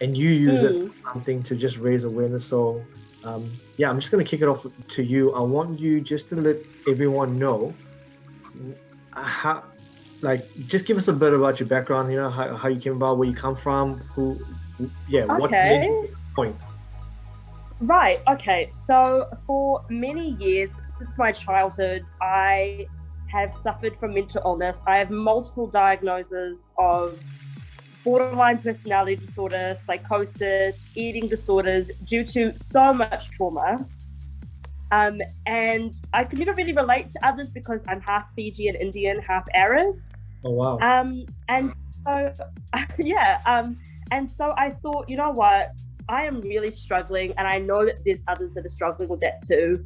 and you use it for something to just raise awareness. So yeah, I'm just going to kick it off to you. I want you just to let everyone know how, like, just give us a bit about your background, you know, how you came about, where you come from, what's made you to this point. Right, okay. So for many years, since my childhood, I have suffered from mental illness. I have multiple diagnoses of borderline personality disorder, psychosis, eating disorders due to so much trauma. And I could never really relate to others because I'm half Fijian Indian, half Arab. Oh, wow. And so, and so I thought, you know what? I am really struggling, and I know that there's others that are struggling with that too.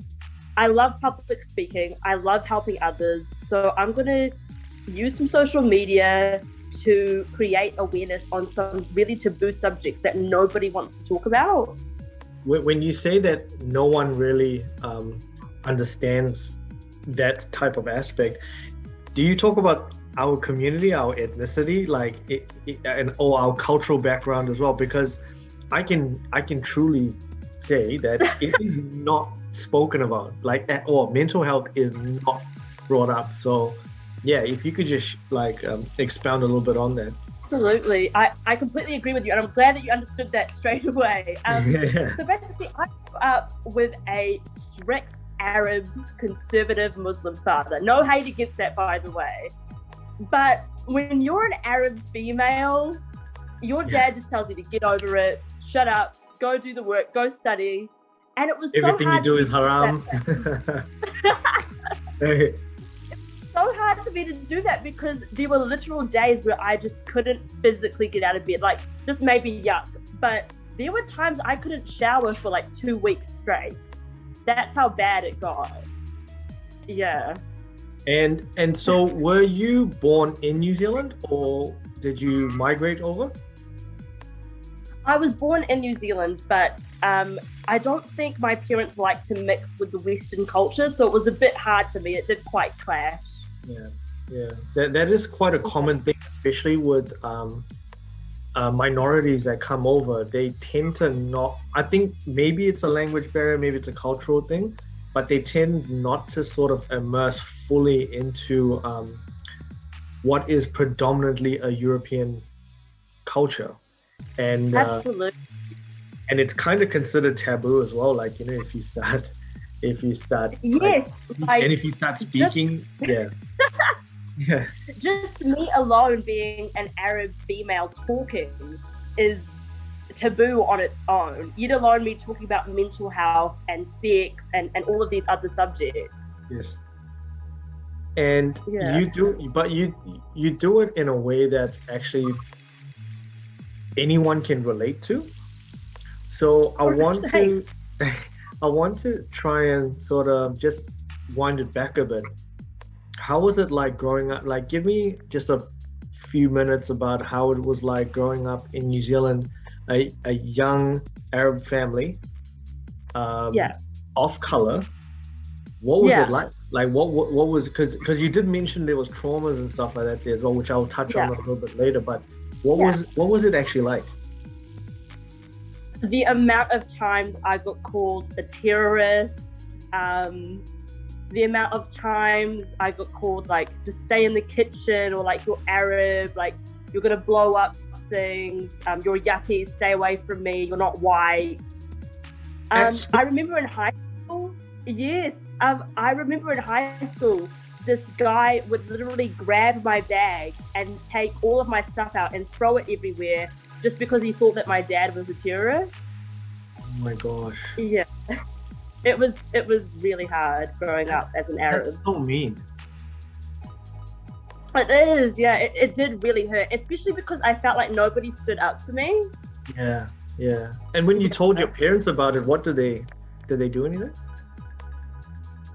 I love public speaking. I love helping others. So I'm going to use some social media to create awareness on some really taboo subjects that nobody wants to talk about. When you say that no one really understands that type of aspect, do you talk about our community, our ethnicity, or our cultural background as well? Because I can truly say that it is not spoken about, like, at all. Mental health is not brought up. So yeah, if you could just expound a little bit on that. Absolutely. I completely agree with you, and I'm glad that you understood that straight away. So basically, I grew up with a strict Arab conservative Muslim father. No hate against that, by the way. But when you're an Arab female, your dad just tells you to get over it, shut up, go do the work, go study. And it was everything so hard you do is haram. It's so hard for me to do that because there were literal days where I just couldn't physically get out of bed. Like, this may be yuck, but there were times I couldn't shower for like 2 weeks straight. That's how bad it got. Yeah. And so were you born in New Zealand or did you migrate over? I was born in New Zealand, but I don't think my parents liked to mix with the Western culture, so it was a bit hard for me. It did quite clash. Yeah. That is quite a common thing, especially with minorities that come over. They tend to not, I think maybe it's a language barrier, maybe it's a cultural thing, but they tend not to sort of immerse fully into what is predominantly a European culture. And absolutely. And it's kind of considered taboo as well. Like, you know, if you start yes, and if you start speaking, yeah. Just me alone being an Arab female talking is taboo on its own. You'd alone me talking about mental health and sex and all of these other subjects. Yes. And you do it in a way that actually anyone can relate to. So I want to try and sort of just wind it back a bit. How was it like growing up? Like, give me just a few minutes about how it was like growing up in New Zealand, a young Arab family, off color. What was it like? Like, what was, because you did mention there was traumas and stuff like that there as well, which I'll touch on a little bit later. But what was it actually like? The amount of times I got called a terrorist, the amount of times I got called like to stay in the kitchen, or like you're Arab, like you're gonna blow up things, you're yuppie, stay away from me, you're not white. I remember in high school, I remember in high school, this guy would literally grab my bag and take all of my stuff out and throw it everywhere just because he thought that my dad was a terrorist. Oh my gosh. Yeah. It was really hard growing up as an Arab. That's so mean. It is, yeah. It did really hurt, especially because I felt like nobody stood up for me. Yeah. And when you told your parents about it, did they do anything?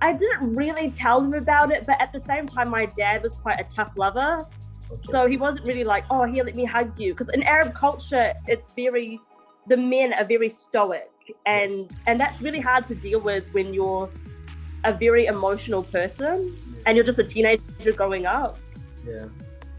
I didn't really tell them about it, but at the same time, my dad was quite a tough lover. Okay. So he wasn't really like, oh, here, let me hug you. Because in Arab culture, the men are very stoic. And that's really hard to deal with when you're a very emotional person and you're just a teenager growing up. Yeah.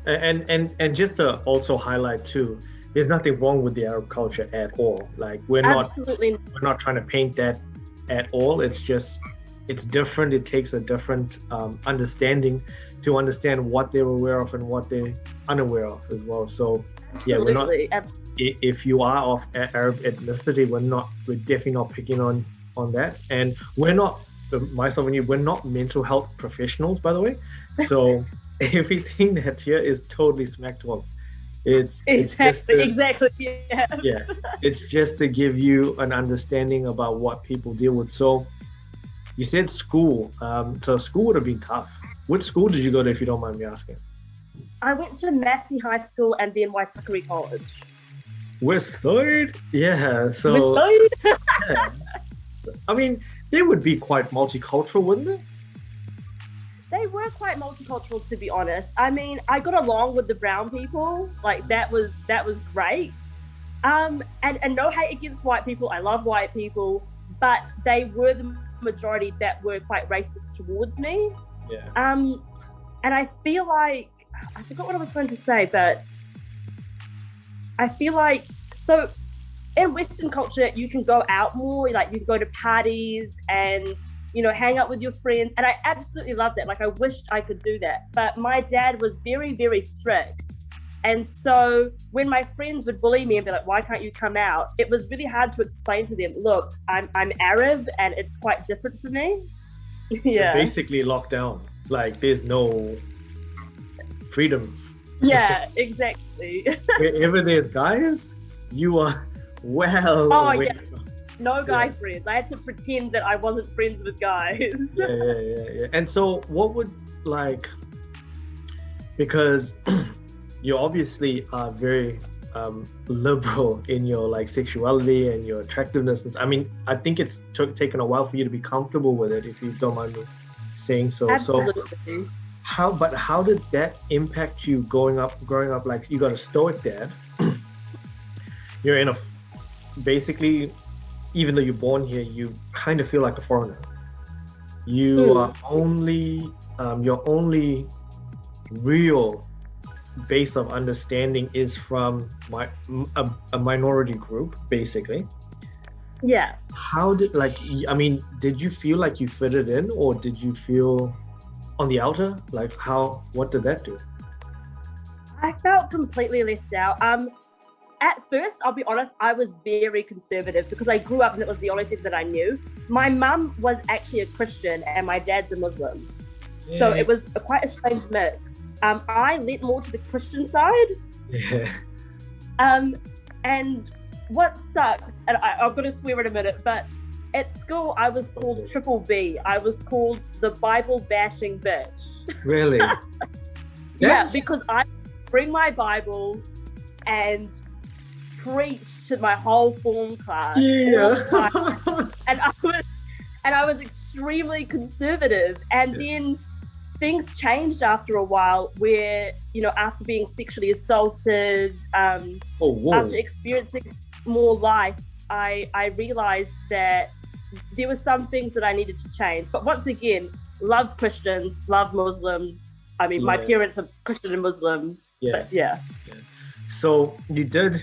And just to also highlight too, there's nothing wrong with the Arab culture at all. Like Absolutely. we're not trying to paint that at all. It's just, it's different. It takes a different understanding to understand what they're aware of and what they're unaware of as well. So yeah, we're not, if you are of Arab ethnicity, we're definitely not picking on that. And we're not, myself and you, we're not mental health professionals, by the way. So everything that's here is totally smack talk. It's just yeah, it's just to give you an understanding about what people deal with. So you said school. So school would have been tough. Which school did you go to, if you don't mind me asking? I went to Massey High School and then Waitakere College. West Side? Yeah. So West Side? yeah. I mean, they would be quite multicultural, wouldn't they? They were quite multicultural, to be honest. I mean, I got along with the brown people. Like that was great. And no hate against white people. I love white people, but they were the majority that were quite racist towards me. Yeah. And I feel like, I forgot what I was going to say, but I feel like, so in Western culture, you can go out more, like you can go to parties and, you know, hang out with your friends. And I absolutely love that. Like I wished I could do that. But my dad was very, very strict. And so when my friends would bully me and be like, why can't you come out? It was really hard to explain to them, look, I'm Arab and it's quite different for me. Yeah. You're basically locked down. Like there's no freedom. Yeah, exactly. Wherever there's guys, you are well. Oh yeah, no guy friends. I had to pretend that I wasn't friends with guys. Yeah. And so, what would like? Because you obviously are very liberal in your like sexuality and your attractiveness. I mean, I think it's taken a while for you to be comfortable with it, if you don't mind me saying so. Absolutely. So, how did that impact you growing up? Like you got a stoic dad. You're in basically, even though you're born here, you kind of feel like a foreigner. You are your only real base of understanding is from a minority group, basically. Yeah. How did did you feel like you fitted in, or did you feel on the outer? Like what did that do? I felt completely left out. At first, I'll be honest, I was very conservative because I grew up and it was the only thing that I knew. My mum was actually a Christian and my dad's a Muslim. Yeah. So it was quite a strange mix. I leant more to the Christian side. Yeah. And what sucked, and I'm going to swear in a minute, but at school, I was called Triple B. I was called the Bible bashing bitch. Really? Yeah, because I bring my Bible and preach to my whole form class. Yeah. and I was extremely conservative. And then things changed after a while where, you know, after being sexually assaulted, after experiencing more life, I realized that there were some things that I needed to change. But once again, love Christians, love Muslims. I mean, my parents are Christian and Muslim. Yeah. Yeah. So you did,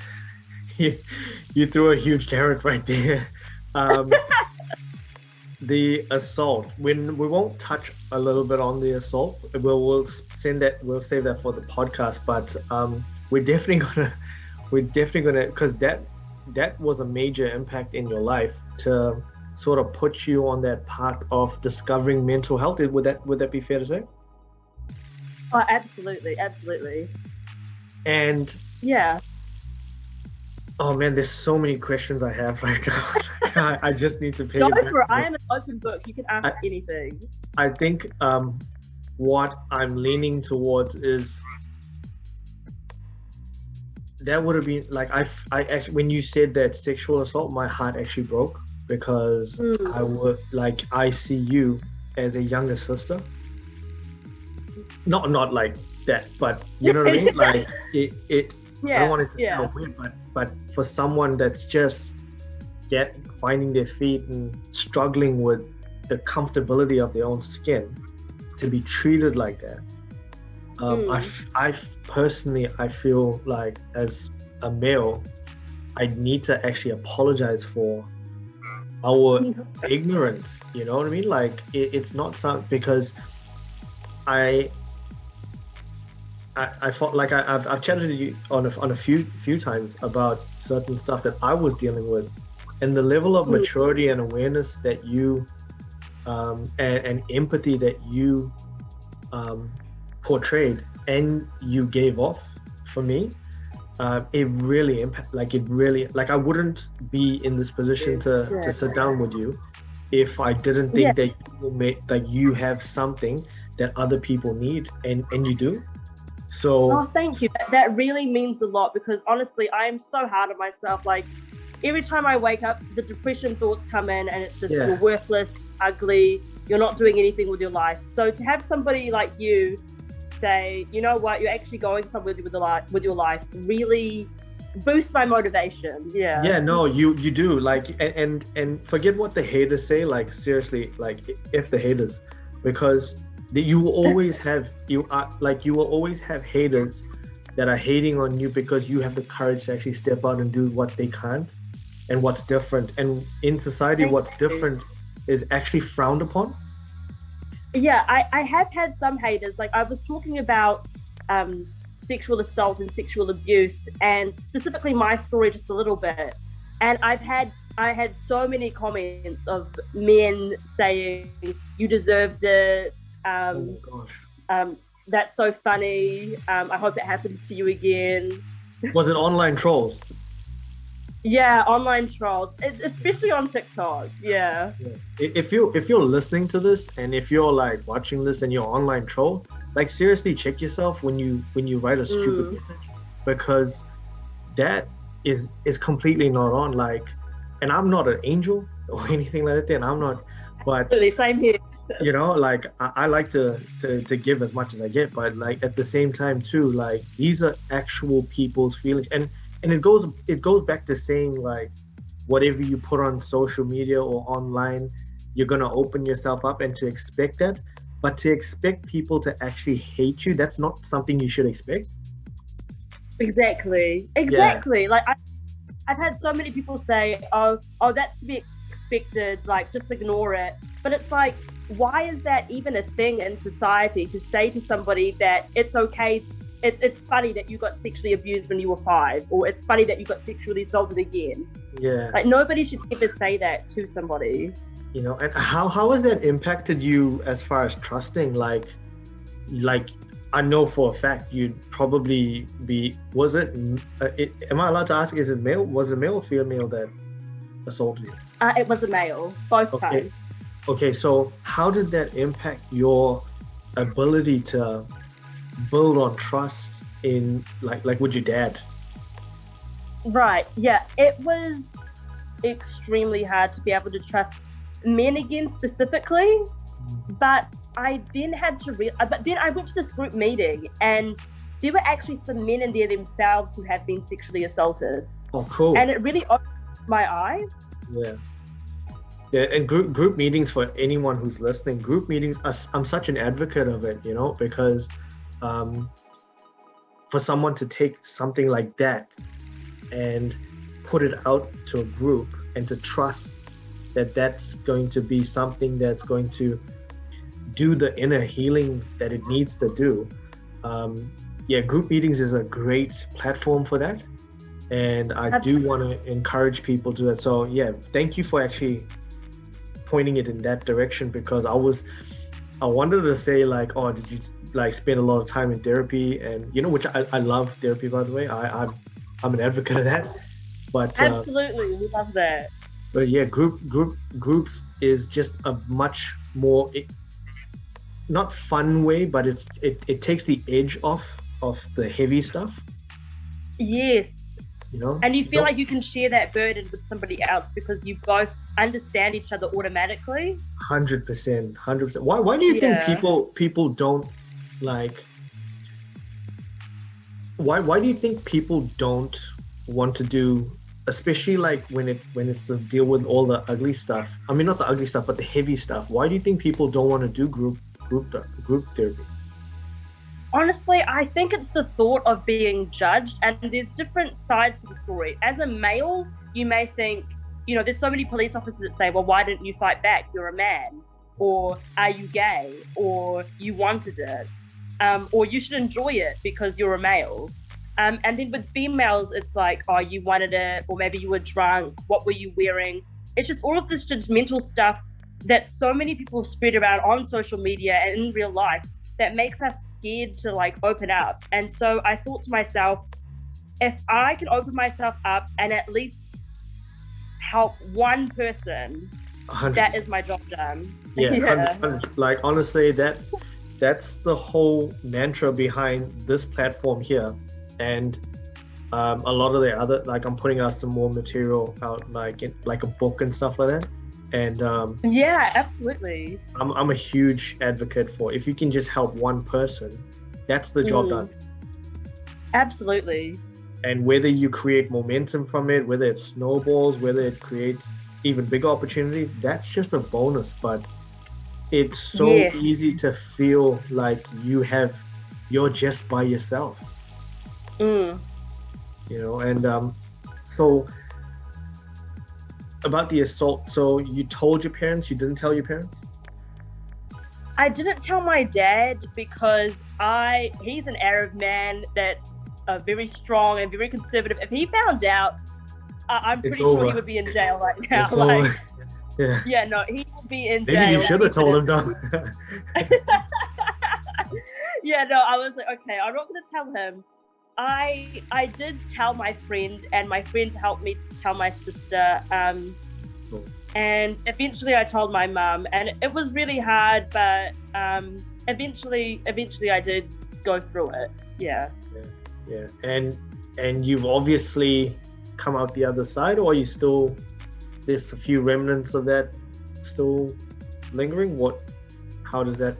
you threw a huge carrot right there. The assault, when we won't touch a little bit on the assault, we'll save that for the podcast, but we're definitely gonna because that was a major impact in your life to sort of put you on that path of discovering mental health. Would that be fair to say? Oh, absolutely. And yeah. Oh man, there's so many questions I have right now. I just need to pay. Go for it. I am an open book. You can ask anything. I think what I'm leaning towards is that would have been like I actually, when you said that sexual assault, my heart actually broke because I see you as a younger sister. Not like that, but you know what I mean? Like it. Yeah, I don't want it to sound weird, but for someone that's just finding their feet and struggling with the comfortability of their own skin, to be treated like that, I personally feel like as a male, I need to actually apologize for our ignorance. You know what I mean? Like it's not some because I felt like I've chatted to you on a few times about certain stuff that I was dealing with, and the level of maturity and awareness that you and empathy that you portrayed and you gave off for me, it really I wouldn't be in this position to sit down with you if I didn't think that you will that you have something that other people need, and you do. So thank you. That really means a lot, because honestly, I am so hard on myself. Like every time I wake up, the depression thoughts come in, and it's just you're worthless, ugly, you're not doing anything with your life. So to have somebody like you say, you know what, you're actually going somewhere with your life, really boosts my motivation. No, you do. Like and forget what the haters say. Like seriously, like if the haters, because you will always have haters that are hating on you because you have the courage to actually step out and do what they can't and what's different. And in society, what's different is actually frowned upon. Yeah, I have had some haters. Like I was talking about sexual assault and sexual abuse, and specifically my story just a little bit. And I had so many comments of men saying, you deserved it. Oh my gosh. That's so funny. I hope it happens to you again. Was it online trolls? Yeah, online trolls, especially on TikTok. Yeah. If you're listening to this, and if you're like watching this and you're online troll, like seriously check yourself when you write a stupid message, because that is completely not on. Like, and I'm not an angel or anything like that, and I'm not, but really, same here. You know, like I like to give as much as I get, but like at the same time too, like these are actual people's feelings, and it goes back to saying, like, whatever you put on social media or online, you're gonna open yourself up, and to expect that, but to expect people to actually hate you, that's not something you should expect. Exactly. Like I've had so many people say, oh, that's to be expected, like just ignore it. But it's like, why is that even a thing in society, to say to somebody that it's okay, it's funny that you got sexually abused when you were 5, or it's funny that you got sexually assaulted again? Yeah. Like nobody should ever say that to somebody. You know, and how has that impacted you as far as trusting? Like I know for a fact you'd probably be, am I allowed to ask, was it male or female that assaulted you? It was a male, both times. Okay, so how did that impact your ability to build on trust in like with your dad? Right, yeah, it was extremely hard to be able to trust men again specifically, but I then had to but then I went to this group meeting, and there were actually some men in there themselves who had been sexually assaulted. Oh, cool. And it really opened my eyes. Yeah, and group meetings, for anyone who's listening, group meetings, I'm such an advocate of it, you know, because for someone to take something like that and put it out to a group, and to trust that that's going to be something that's going to do the inner healings that it needs to do. Group meetings is a great platform for that, and I do want to encourage people to that. So yeah, thank you for actually pointing it in that direction, because I wanted to say like, oh, did you like spend a lot of time in therapy? And you know, which I love therapy, by the way. I'm an advocate of that. But absolutely, we love that. But yeah, groups is just a much more not fun way, but it takes the edge off of the heavy stuff. Yes. You know, and you feel like you can share that burden with somebody else because you both understand each other automatically. 100%. Why do you think people don't like? Why do you think people don't want to do, especially like when it's just deal with all the ugly stuff? I mean, not the ugly stuff, but the heavy stuff. Why do you think people don't want to do group therapy? Honestly, I think it's the thought of being judged, and there's different sides to the story. As a male, you may think, there's so many police officers that say, well, why didn't you fight back? You're a man. Or are you gay? Or you wanted it. Or you should enjoy it because you're a male. And then with females, it's like, oh, you wanted it, or maybe you were drunk. What were you wearing? It's just all of this judgmental stuff that so many people spread around on social media and in real life that makes us scared to like open up. And so I thought to myself, if I can open myself up and at least help one person, 100%. that is my job done. Yeah, 100%. Like honestly, that's the whole mantra behind this platform here. And a lot of the other, like I'm putting out some more material out, like a book and stuff like that. And yeah, absolutely. I'm a huge advocate for, if you can just help one person, that's the job done. Absolutely. And whether you create momentum from it, whether it snowballs, whether it creates even bigger opportunities, that's just a bonus. But it's so easy to feel like you're just by yourself. And so about the assault, so you told your parents, you didn't tell your parents? I didn't tell my dad because he's an Arab man that's very strong and very conservative. If he found out, I'm pretty sure he would be in jail right now. No, he would be in jail. Maybe you should have told him, though. Yeah, no, I was like, okay, I'm not going to tell him. I did tell my friend, and my friend helped me tell my sister. Cool. And eventually I told my mum, and it was really hard, but eventually I did go through it. Yeah. And you've obviously come out the other side, or are you still, there's a few remnants of that still lingering? How does that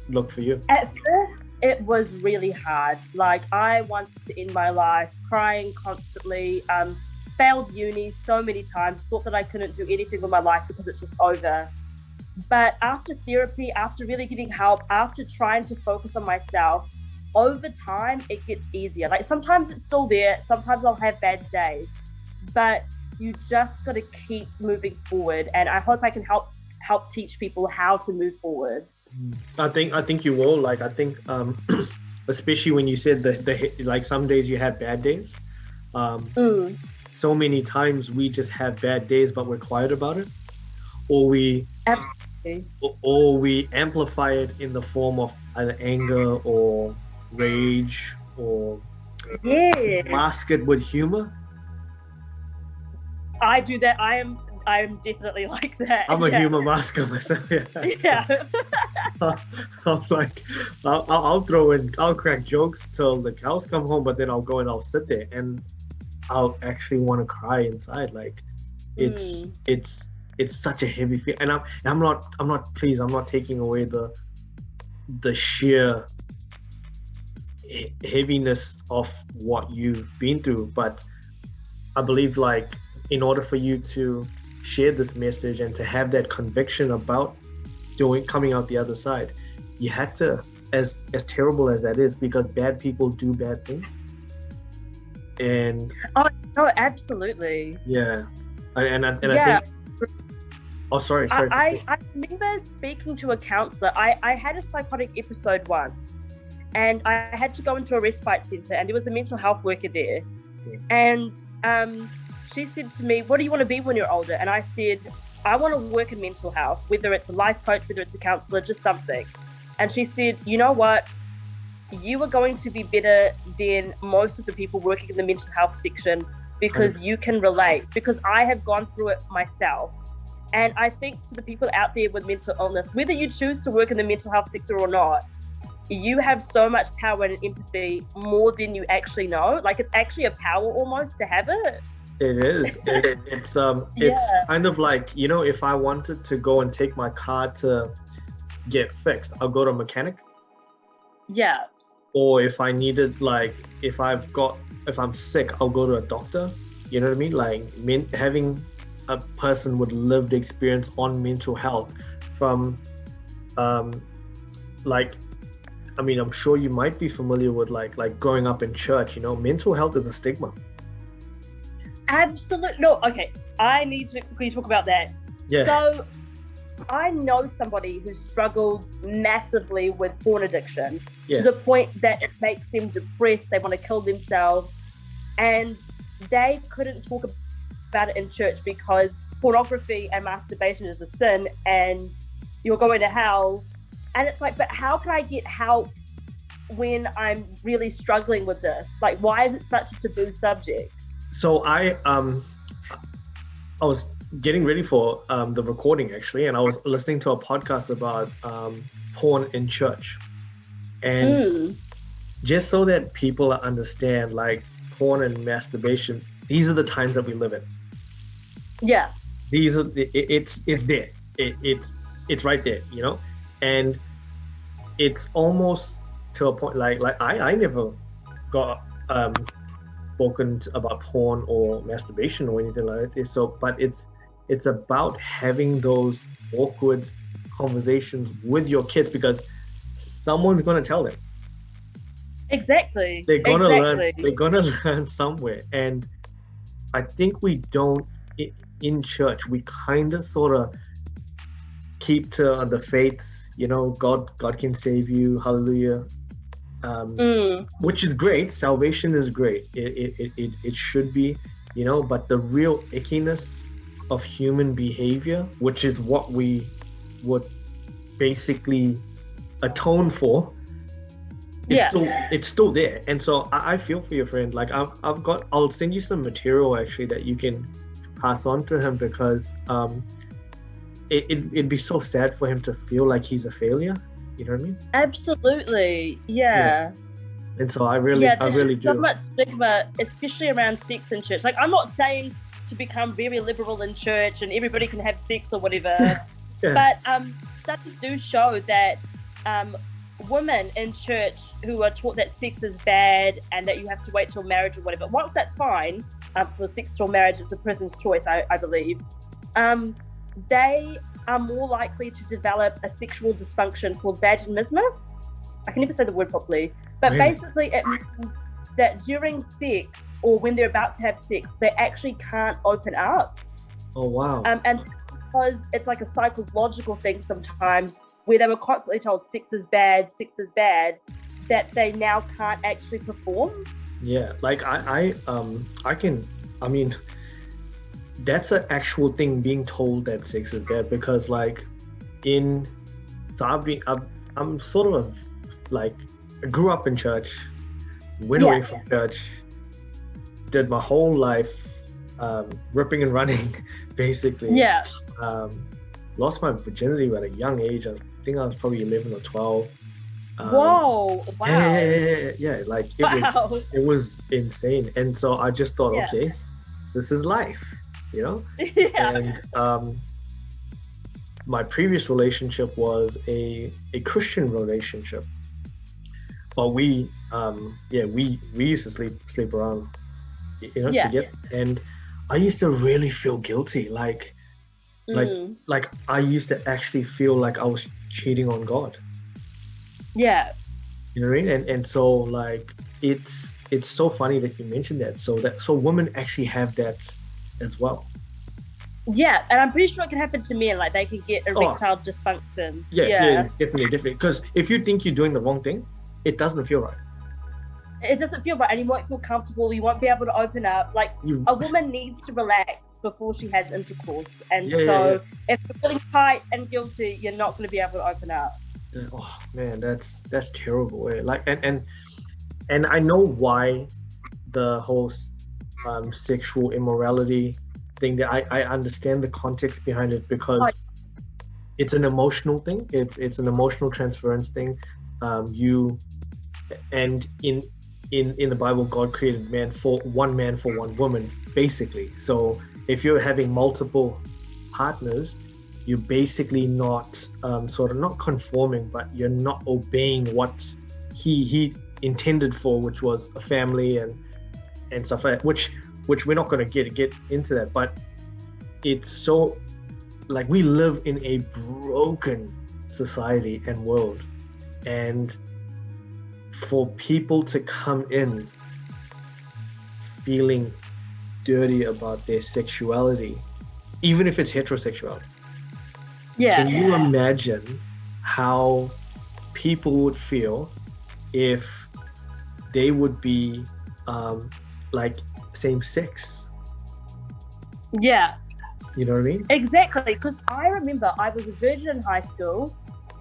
look for you? At first, it was really hard. Like, I wanted to end my life, crying constantly, failed uni so many times, thought that I couldn't do anything with my life because it's just over. But after therapy, after really getting help, after trying to focus on myself, over time, it gets easier. Like, sometimes it's still there, sometimes I'll have bad days, but you just got to keep moving forward. And I hope I can help teach people how to move forward. I think you will. Like, I think, especially when you said the like some days you have bad days. So many times we just have bad days, but we're quiet about it, or we amplify it in the form of either anger or rage, or mask it with humor. I do that. I am definitely like that. I'm a humor masker myself. Yeah. I'm like, I'll crack jokes till the cows come home, but then I'll go and I'll sit there and I'll actually want to cry inside. Like, it's such a heavy feel, and I'm not taking away the sheer heaviness of what you've been through, but I believe, like, in order for you to share this message and to have that conviction about coming out the other side, you had to, as terrible as that is, because bad people do bad things. And absolutely. Yeah. I think, oh, sorry. I remember speaking to a counselor. I had a psychotic episode once, and I had to go into a respite center, and there was a mental health worker there. And she said to me, what do you want to be when you're older? And I said, I want to work in mental health, whether it's a life coach, whether it's a counselor, just something. And she said, you know what? You are going to be better than most of the people working in the mental health section because you can relate, because I have gone through it myself. And I think to the people out there with mental illness, whether you choose to work in the mental health sector or not, you have so much power and empathy, more than you actually know. Like, it's actually a power almost to have it. It is. It's kind of like, if I wanted to go and take my car to get fixed, I'll go to a mechanic. Yeah. Or if I needed, like, if I'm sick, I'll go to a doctor. You know what I mean? Like, having a person with lived experience on mental health from, like, I mean, I'm sure you might be familiar with like growing up in church, mental health is a stigma. Absolutely. No, okay. I need to quickly talk about that. Yeah. So I know somebody who struggles massively with porn addiction to the point that it makes them depressed. They want to kill themselves. And they couldn't talk about it in church because pornography and masturbation is a sin and you're going to hell. And it's like, but how can I get help when I'm really struggling with this? Like, why is it such a taboo subject? So I was getting ready for the recording actually, and I was listening to a podcast about porn in church. And just so that people understand, like, porn and masturbation, these are the times that we live in. Yeah. These are it's there. It's right there, and it's almost to a point like I never got spoken about porn or masturbation or anything like that. So, but it's about having those awkward conversations with your kids because someone's gonna tell them. Exactly. They're gonna learn. They're gonna learn somewhere, and I think we don't in church. We kind of sort of keep to the faith. God can save you. Hallelujah. Which is great. Salvation is great. It should be, but the real ickiness of human behavior, which is what we would basically atone for, it's still there. And so I feel for your friend. Like I'll send you some material actually that you can pass on to him because it'd be so sad for him to feel like he's a failure. You know what I mean? Absolutely. Yeah. And so I really do. So much stigma, especially around sex in church. Like, I'm not saying to become very liberal in church and everybody can have sex or whatever, but studies do show that women in church who are taught that sex is bad and that you have to wait till marriage or whatever, once that's fine, for sex or marriage, it's a person's choice, I believe, they are more likely to develop a sexual dysfunction called vaginismus. I can never say the word properly, but basically it means that during sex or when they're about to have sex, they actually can't open up. Oh, wow. And because it's like a psychological thing sometimes where they were constantly told sex is bad, that they now can't actually perform. Yeah, like that's an actual thing, being told that sex is bad, because like I'm sort of like, I grew up in church, went away from church, did my whole life ripping and running basically. Lost my virginity at a young age. I think I was probably 11 or 12. Wow. Yeah, like it was insane. And so I just thought, okay, this is life. And my previous relationship was a Christian relationship, but we used to sleep around, together, and I used to really feel guilty, like I used to actually feel like I was cheating on God. You know what I mean? And so like it's so funny that you mentioned that. So women actually have that as well. Yeah, and I'm pretty sure it can happen to men. Like, they can get erectile dysfunction. Yeah, definitely. Because if you think you're doing the wrong thing, it doesn't feel right. It doesn't feel right, and you won't feel comfortable. You won't be able to open up. Like, a woman needs to relax before she has intercourse, and if you're feeling tight and guilty, you're not going to be able to open up. Oh man, that's terrible. Like, and I know why the whole sexual immorality thing, that I understand the context behind it, because it's an emotional thing. It's an emotional transference thing. And in the Bible, God created man for one woman, basically. So if you're having multiple partners, you're basically not sort of not conforming, but you're not obeying what he intended for, which was a family and stuff like that, which we're not going to get into that. But it's so, like, we live in a broken society and world, and for people to come in feeling dirty about their sexuality, even if it's heterosexuality. Yeah. Can you imagine how people would feel if they would be like same sex? Yeah. You know what I mean? Exactly. Because I remember I was a virgin in high school,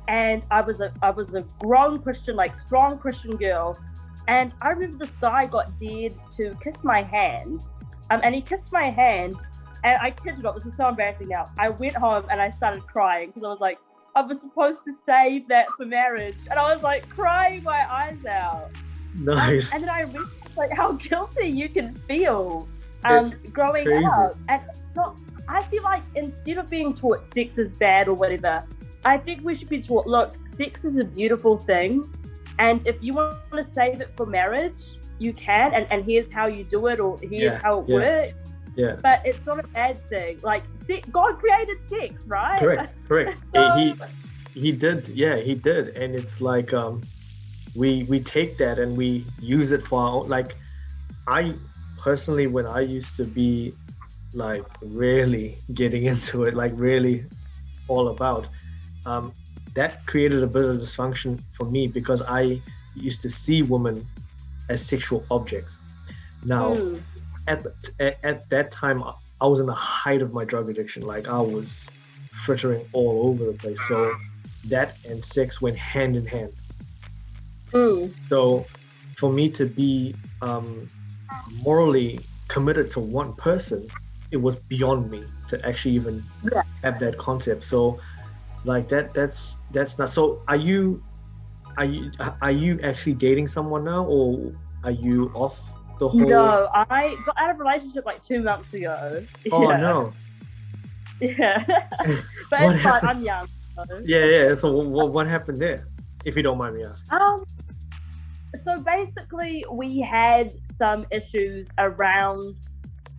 and I was a grown Christian, like strong Christian girl. And I remember this guy got dared to kiss my hand. And he kissed my hand, and I kid you not, this is so embarrassing now. I went home and I started crying because I was like, I was supposed to save that for marriage. And I was like crying my eyes out. Nice. And then I realized like how guilty you can feel growing crazy. up. And not, I feel like instead of being taught sex is bad or whatever, I think we should be taught, look, sex is a beautiful thing. And if you want to save it for marriage, you can. And here's how you do it, or here's how it works. Yeah. But it's not a bad thing. Like, God created sex, right? Correct. So, he did. Yeah, he did. And it's like, we take that and we use it for our own. Like, I personally, when I used to be like really getting into it, like really all about, that created a bit of dysfunction for me because I used to see women as sexual objects. Now, at that time, I was in the height of my drug addiction. Like, I was frittering all over the place. So that and sex went hand in hand. So for me to be morally committed to one person, it was beyond me to actually even have that concept. So like that's not. So are you actually dating someone now, or are you off the whole? No, I got out of a relationship like 2 months ago. Oh no. Yeah. But it's fine, I'm young. So. Yeah. So what happened there, if you don't mind me asking? So basically we had some issues around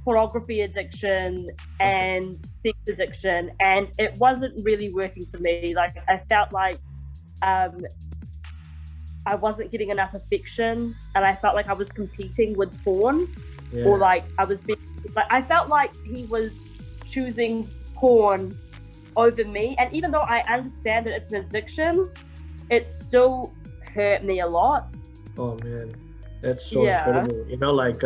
pornography addiction and sex addiction, and it wasn't really working for me. Like, I felt like I wasn't getting enough affection, and I felt like I was competing with porn, or like I was being like, I felt like he was choosing porn over me. And even though I understand that it's an addiction, it still hurt me a lot. Oh man, that's so incredible. You know, like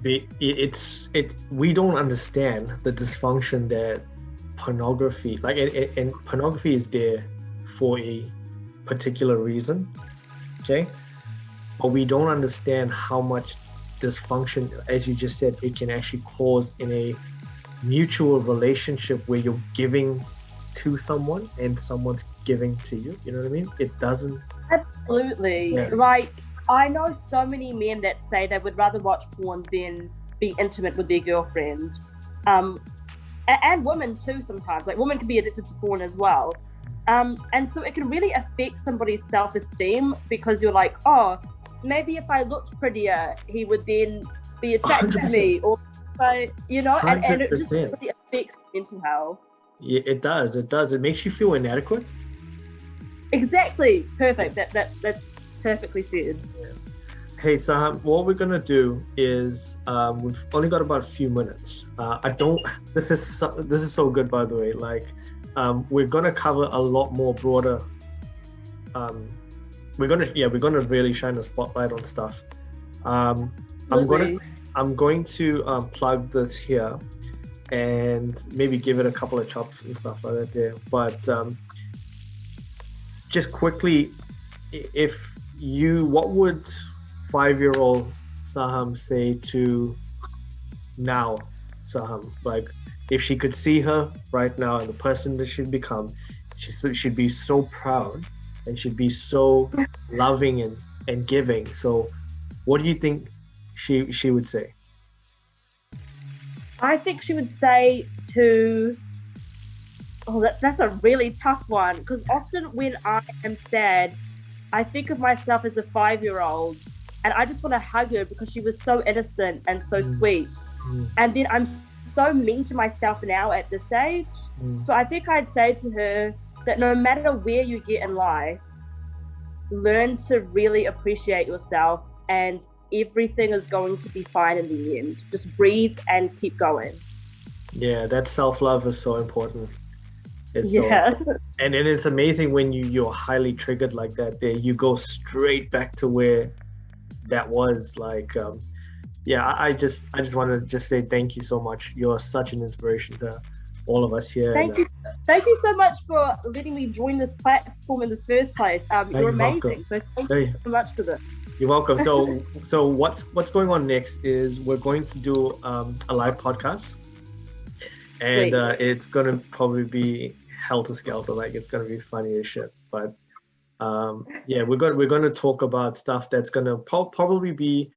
we don't understand the dysfunction that pornography, like, and pornography is there for a particular reason, okay? But we don't understand how much dysfunction, as you just said, it can actually cause in a mutual relationship where you're giving to someone and someone's giving to you. You know what I mean? It doesn't. Absolutely. Like, I know so many men that say they would rather watch porn than be intimate with their girlfriend. And women too sometimes. Like, women can be addicted to porn as well. And so it can really affect somebody's self-esteem, because you're like, oh, maybe if I looked prettier, he would then be attracted 100%. To me. Or, you know, and it just really affects mental health. Yeah, it does. It makes you feel inadequate. Exactly. Perfect. That's perfectly said. Yeah. Hey, Sam, what we're gonna do is we've only got about a few minutes. This is so good, by the way. Like, we're gonna cover a lot more broader. We're gonna really shine a spotlight on stuff. I'm going to plug this here and maybe give it a couple of chops and stuff like that there. But just quickly, what would 5-year-old Saham say to now Saham? Like, if she could see her right now and the person that she'd become, she'd be so proud and she'd be so loving and giving. So what do you think she would say? I think she would say to, that's a really tough one, because often when I am sad, I think of myself as a 5-year-old and I just want to hug her because she was so innocent and so sweet. And then I'm so mean to myself now at this age. So I think I'd say to her that no matter where you get in life, learn to really appreciate yourself, and everything is going to be fine in the end. Just breathe and keep going. Yeah, that self-love is so important. It's Yeah. so, and it's amazing when you're highly triggered like that, there you go straight back to where that was like. Yeah, I just want to just say thank you so much. You're such an inspiration to all of us here. Thank you. Thank you so much for letting me join this platform in the first place. You're amazing. So thank you so much for this. You're welcome. So what's going on next is we're going to do a live podcast, and it's gonna probably be helter skelter. Like it's gonna be funny as shit. But yeah, we're gonna talk about stuff that's gonna probably be